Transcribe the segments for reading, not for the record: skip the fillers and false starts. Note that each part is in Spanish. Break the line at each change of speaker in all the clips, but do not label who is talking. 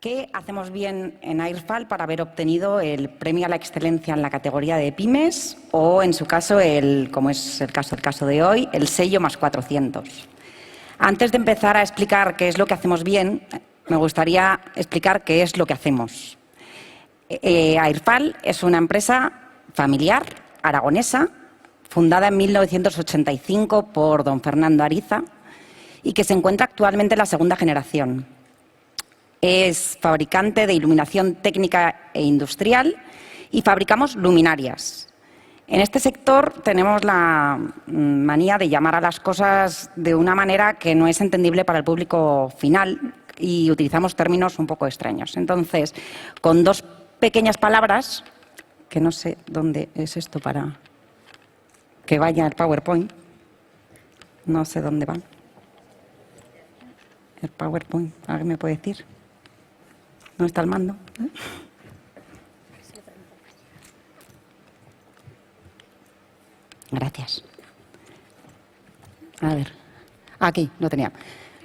¿Qué hacemos bien en AIRFAL para haber obtenido el premio a la excelencia en la categoría de pymes o, en su caso, como es el caso de hoy, el sello más 400? Antes de empezar a explicar qué es lo que hacemos bien, me gustaría explicar qué es lo que hacemos. AIRFAL es una empresa familiar aragonesa fundada en 1985 por don Fernando Ariza y que se encuentra actualmente en la segunda generación. Es fabricante de iluminación técnica e industrial y fabricamos luminarias. En este sector tenemos la manía de llamar a las cosas de una manera que no es entendible para el público final y utilizamos términos un poco extraños. Entonces, con dos pequeñas palabras, que no sé dónde es esto para que vaya el PowerPoint, no sé dónde va el PowerPoint, ¿alguien me puede decir? ¿Dónde está el mando? Gracias. A ver, aquí lo tenía.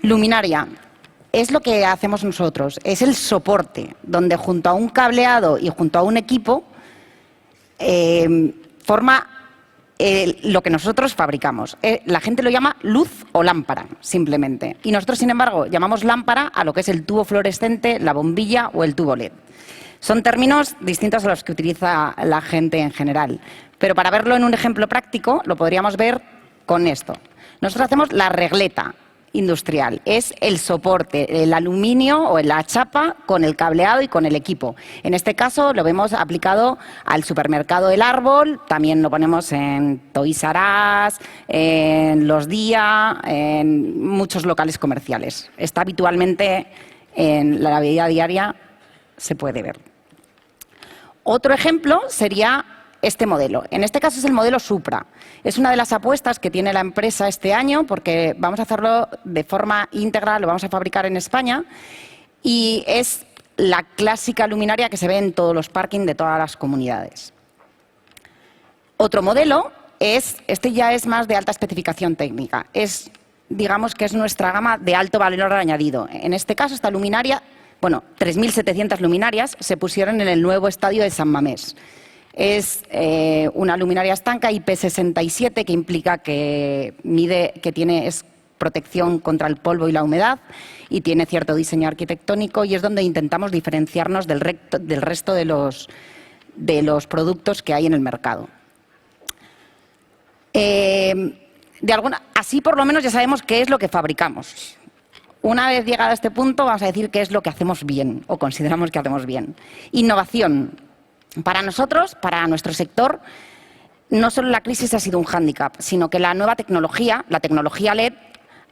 Luminaria es lo que hacemos nosotros, es el soporte, donde junto a un cableado y junto a un equipo forma lo que nosotros fabricamos. La gente lo llama luz o lámpara, simplemente. Y nosotros, sin embargo, llamamos lámpara a lo que es el tubo fluorescente, la bombilla o el tubo LED. Son términos distintos a los que utiliza la gente en general. Pero para verlo en un ejemplo práctico, lo podríamos ver con esto. Nosotros hacemos la regleta industrial, es el soporte, el aluminio o la chapa con el cableado y con el equipo. En este caso lo vemos aplicado al supermercado El Árbol, también lo ponemos en Toys R Us, en Los Día, en muchos locales comerciales. Está habitualmente en la vida diaria, se puede ver. Otro ejemplo sería este modelo. En este caso es el modelo Supra. Es una de las apuestas que tiene la empresa este año porque vamos a hacerlo de forma íntegra, lo vamos a fabricar en España y es la clásica luminaria que se ve en todos los parkings de todas las comunidades. Otro modelo este ya es más de alta especificación técnica. Digamos que es nuestra gama de alto valor añadido. En este caso esta luminaria, 3.700 luminarias se pusieron en el nuevo estadio de San Mamés. Es una luminaria estanca IP67 que implica que es protección contra el polvo y la humedad y tiene cierto diseño arquitectónico y es donde intentamos diferenciarnos del resto de los productos que hay en el mercado. Así por lo menos ya sabemos qué es lo que fabricamos. Una vez llegado a este punto vamos a decir qué es lo que hacemos bien o consideramos que hacemos bien. Innovación. Para nosotros, para nuestro sector, no solo la crisis ha sido un hándicap, sino que la nueva tecnología, la tecnología LED,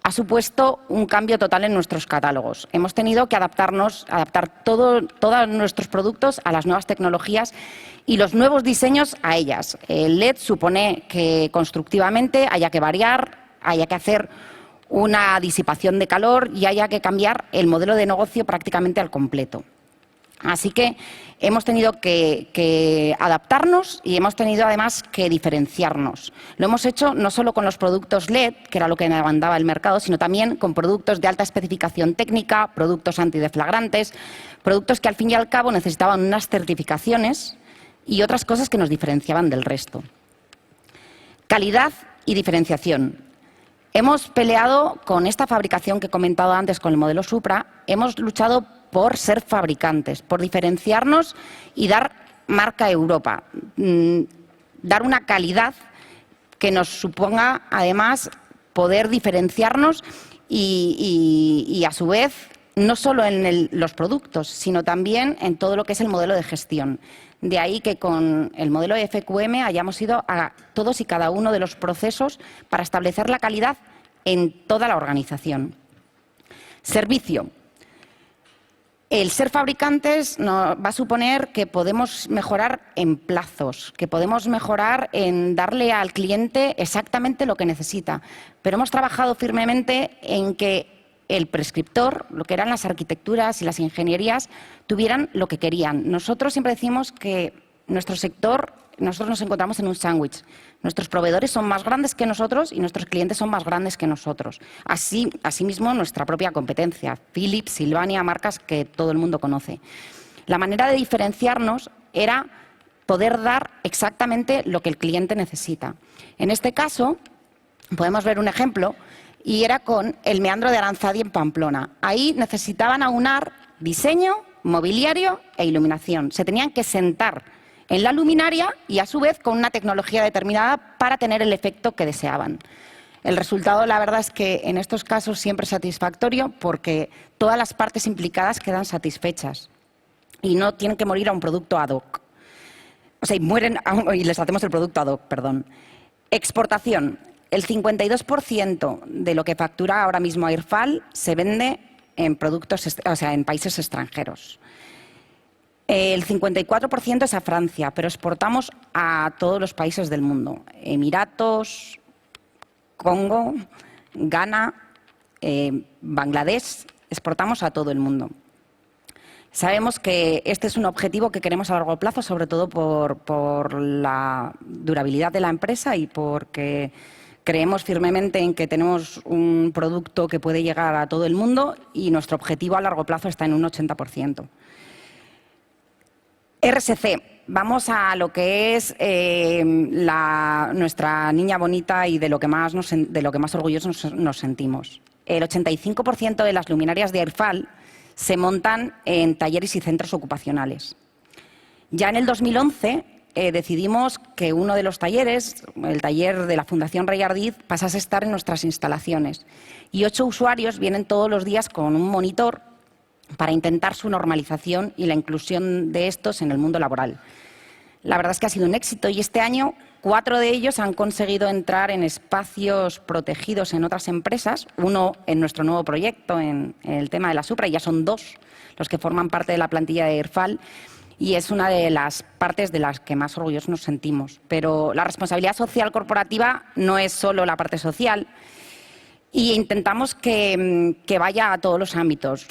ha supuesto un cambio total en nuestros catálogos. Hemos tenido que adaptar todos nuestros productos a las nuevas tecnologías y los nuevos diseños a ellas. El LED supone que constructivamente haya que variar, haya que hacer una disipación de calor y haya que cambiar el modelo de negocio prácticamente al completo. Así que hemos tenido que adaptarnos y hemos tenido además que diferenciarnos. Lo hemos hecho no solo con los productos LED, que era lo que demandaba el mercado, sino también con productos de alta especificación técnica, productos antideflagrantes, productos que al fin y al cabo necesitaban unas certificaciones y otras cosas que nos diferenciaban del resto. Calidad y diferenciación. Hemos peleado con esta fabricación que he comentado antes con el modelo Supra, hemos luchado por ser fabricantes, por diferenciarnos y dar marca Europa, dar una calidad que nos suponga además poder diferenciarnos y a su vez no solo en los productos, sino también en todo lo que es el modelo de gestión. De ahí que con el modelo de FQM hayamos ido a todos y cada uno de los procesos para establecer la calidad en toda la organización. Servicio. El ser fabricantes va a suponer que podemos mejorar en plazos, que podemos mejorar en darle al cliente exactamente lo que necesita. Pero hemos trabajado firmemente en que el prescriptor, lo que eran las arquitecturas y las ingenierías, tuvieran lo que querían. Nosotros siempre decimos que nuestro sector nosotros nos encontramos en un sándwich. Nuestros proveedores son más grandes que nosotros y nuestros clientes son más grandes que nosotros. Asimismo, nuestra propia competencia, Philips, Sylvania, marcas que todo el mundo conoce. La manera de diferenciarnos era poder dar exactamente lo que el cliente necesita. En este caso, podemos ver un ejemplo, y era con el meandro de Aranzadi en Pamplona. Ahí necesitaban aunar diseño, mobiliario e iluminación. Se tenían que sentar en la luminaria y, a su vez, con una tecnología determinada para tener el efecto que deseaban. El resultado, la verdad, es que en estos casos siempre es satisfactorio porque todas las partes implicadas quedan satisfechas y no tienen que morir a un producto ad hoc. O sea, y les hacemos el producto ad hoc, perdón. Exportación. El 52% de lo que factura ahora mismo Airfal se vende en países extranjeros. El 54% es a Francia, pero exportamos a todos los países del mundo. Emiratos, Congo, Ghana, Bangladesh, exportamos a todo el mundo. Sabemos que este es un objetivo que queremos a largo plazo, sobre todo por la durabilidad de la empresa y porque creemos firmemente en que tenemos un producto que puede llegar a todo el mundo y nuestro objetivo a largo plazo está en un 80%. RSC, vamos a lo que es nuestra niña bonita y de lo que más orgullosos nos sentimos. El 85% de las luminarias de Airfal se montan en talleres y centros ocupacionales. Ya en el 2011 decidimos que uno de los talleres, el taller de la Fundación Rey Ardiz, pasase a estar en nuestras instalaciones. Y 8 usuarios vienen todos los días con un monitor para intentar su normalización y la inclusión de estos en el mundo laboral. La verdad es que ha sido un éxito y este año 4 de ellos han conseguido entrar en espacios protegidos en otras empresas, uno en nuestro nuevo proyecto, en el tema de la Supra, y ya son 2 los que forman parte de la plantilla de Airfal, y es una de las partes de las que más orgullosos nos sentimos. Pero la responsabilidad social corporativa no es solo la parte social, y intentamos que vaya a todos los ámbitos.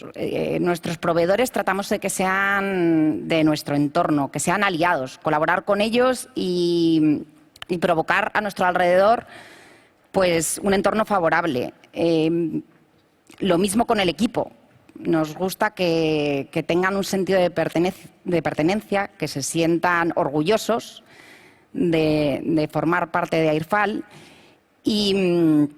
Nuestros proveedores tratamos de que sean de nuestro entorno, que sean aliados, colaborar con ellos y provocar a nuestro alrededor pues, un entorno favorable. Lo mismo con el equipo. Nos gusta que tengan un sentido de pertenencia, que se sientan orgullosos de formar parte de Airfal y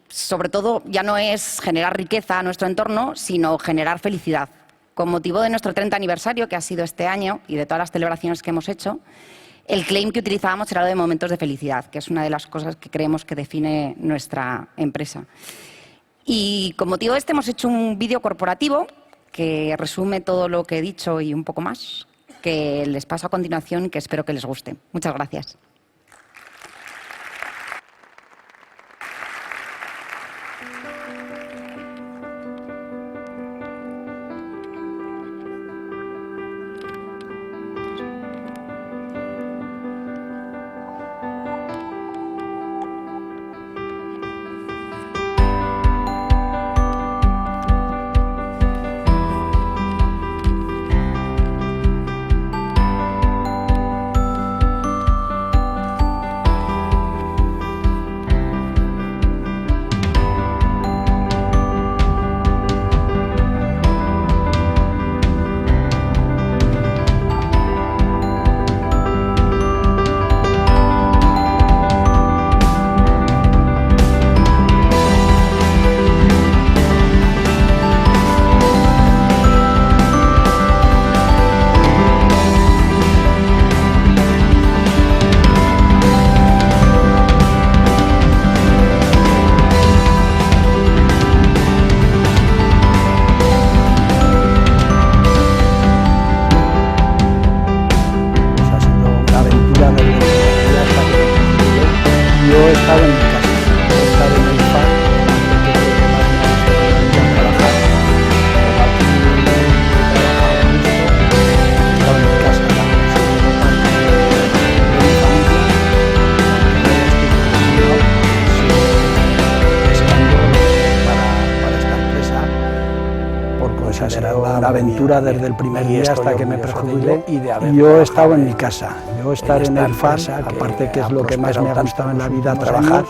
sobre todo ya no es generar riqueza a nuestro entorno, sino generar felicidad. Con motivo de nuestro 30 aniversario, que ha sido este año, y de todas las celebraciones que hemos hecho, el claim que utilizábamos era lo de momentos de felicidad, que es una de las cosas que creemos que define nuestra empresa. Y con motivo de este hemos hecho un vídeo corporativo que resume todo lo que he dicho y un poco más, que les paso a continuación y que espero que les guste. Muchas gracias.
pues ha sido una aventura desde el primer día hasta que me prejubilé. Yo he estado en mi casa, yo estar en el FAR, aparte que es lo que más me ha gustado en la vida, trabajar,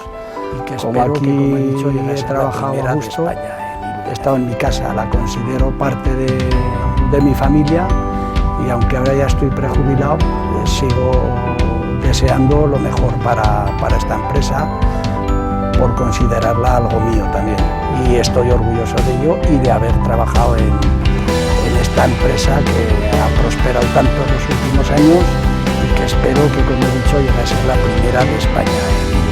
como aquí he trabajado a gusto, he estado en mi casa, la considero parte de mi familia, y aunque ahora ya estoy prejubilado, sigo deseando lo mejor para esta empresa, por considerarla algo mío también, y estoy orgulloso de ello y de haber trabajado en esta empresa que ha prosperado tanto en los últimos años y que espero que, como he dicho, llegue a ser la primera de España